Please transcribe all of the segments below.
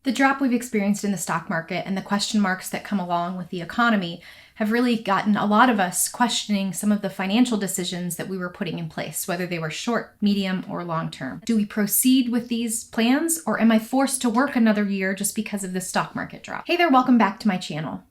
The drop we've experienced in the stock market and the question marks that come along with the economy have really gotten a lot of us questioning some of the financial decisions that we were putting in place, whether they were short, medium, or long term. Do we proceed with these plans, or am I forced to work another year just because of the stock market drop? Hey there, welcome back to my channel.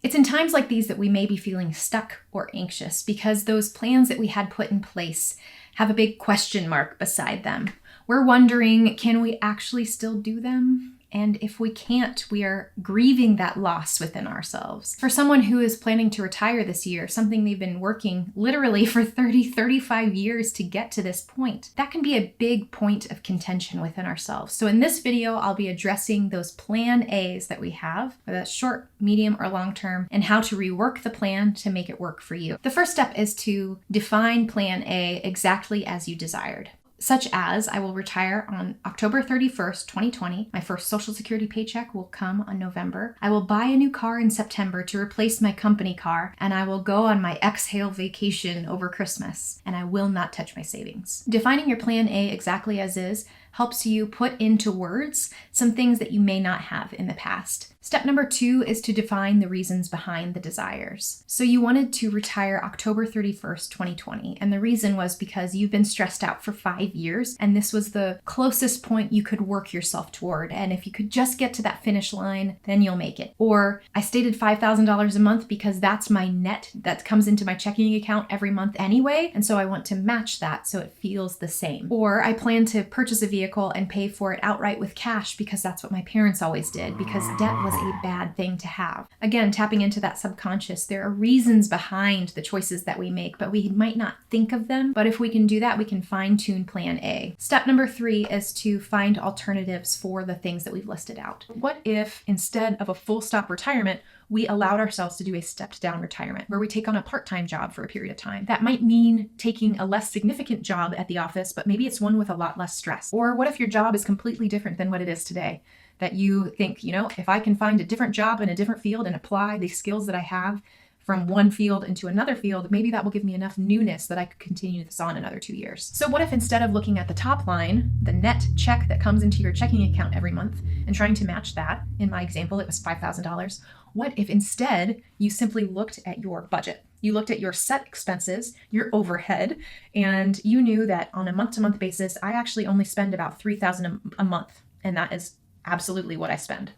It's in times like these that we may be feeling stuck or anxious because those plans that we had put in place have a big question mark beside them. We're wondering, can we actually still do them? And if we can't, we are grieving that loss within ourselves. For someone who is planning to retire this year, something they've been working literally for 35 years to get to this point, that can be a big point of contention within ourselves. So in this video, I'll be addressing those plan A's that we have, whether that's short, medium, or long term, and how to rework the plan to make it work for you. The first step is to define plan A exactly as you desired. Such as, I will retire on October 31st, 2020. My first Social Security paycheck will come on November. I will buy a new car in September to replace my company car, and I will go on my exhale vacation over Christmas, and I will not touch my savings. Defining your plan A exactly as is helps you put into words some things that you may not have in the past. Step number 2 is to define the reasons behind the desires. So you wanted to retire October 31st, 2020, and the reason was because you've been stressed out for 5 years, and this was the closest point you could work yourself toward, and if you could just get to that finish line, then you'll make it. Or, I stated $5,000 a month because that's my net that comes into my checking account every month anyway, and so I want to match that so it feels the same. Or, I plan to purchase a vehicle and pay for it outright with cash because that's what my parents always did, because debt was a bad thing to have. Again, tapping into that subconscious, there are reasons behind the choices that we make, but we might not think of them. But if we can do that, we can fine-tune plan A. Step number 3 is to find alternatives for the things that we've listed out. What if instead of a full stop retirement, we allowed ourselves to do a stepped down retirement where we take on a part-time job for a period of time? That might mean taking a less significant job at the office, but maybe it's one with a lot less stress. Or what if your job is completely different than what it is today? That you think, if I can find a different job in a different field and apply the skills that I have from one field into another field, maybe that will give me enough newness that I could continue this on another 2 years. So what if instead of looking at the top line, the net check that comes into your checking account every month, and trying to match that, in my example, it was $5,000, what if instead you simply looked at your budget? You looked at your set expenses, your overhead, and you knew that on a month-to-month basis, I actually only spend about $3,000 a month, and that is absolutely what I spend.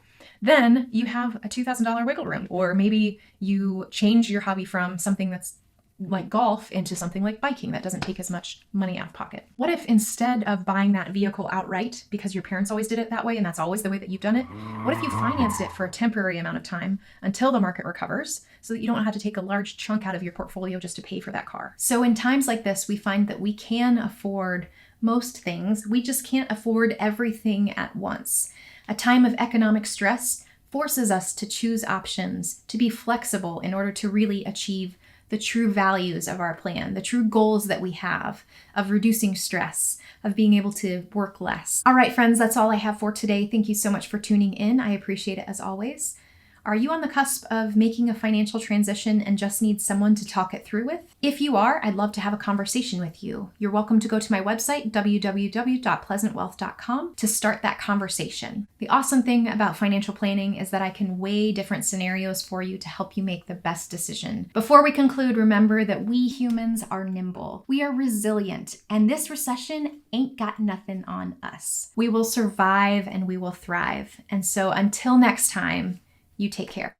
Then you have a $2,000 wiggle room, or maybe you change your hobby from something that's like golf into something like biking that doesn't take as much money out of pocket. What if instead of buying that vehicle outright, because your parents always did it that way and that's always the way that you've done it, what if you financed it for a temporary amount of time until the market recovers so that you don't have to take a large chunk out of your portfolio just to pay for that car? So in times like this, we find that we can afford most things. We just can't afford everything at once. A time of economic stress forces us to choose options, to be flexible in order to really achieve the true values of our plan, the true goals that we have of reducing stress, of being able to work less. All right, friends, that's all I have for today. Thank you so much for tuning in. I appreciate it as always. Are you on the cusp of making a financial transition and just need someone to talk it through with? If you are, I'd love to have a conversation with you. You're welcome to go to my website, www.pleasantwealth.com, to start that conversation. The awesome thing about financial planning is that I can weigh different scenarios for you to help you make the best decision. Before we conclude, remember that we humans are nimble. We are resilient, and this recession ain't got nothing on us. We will survive and we will thrive. And so until next time, you take care.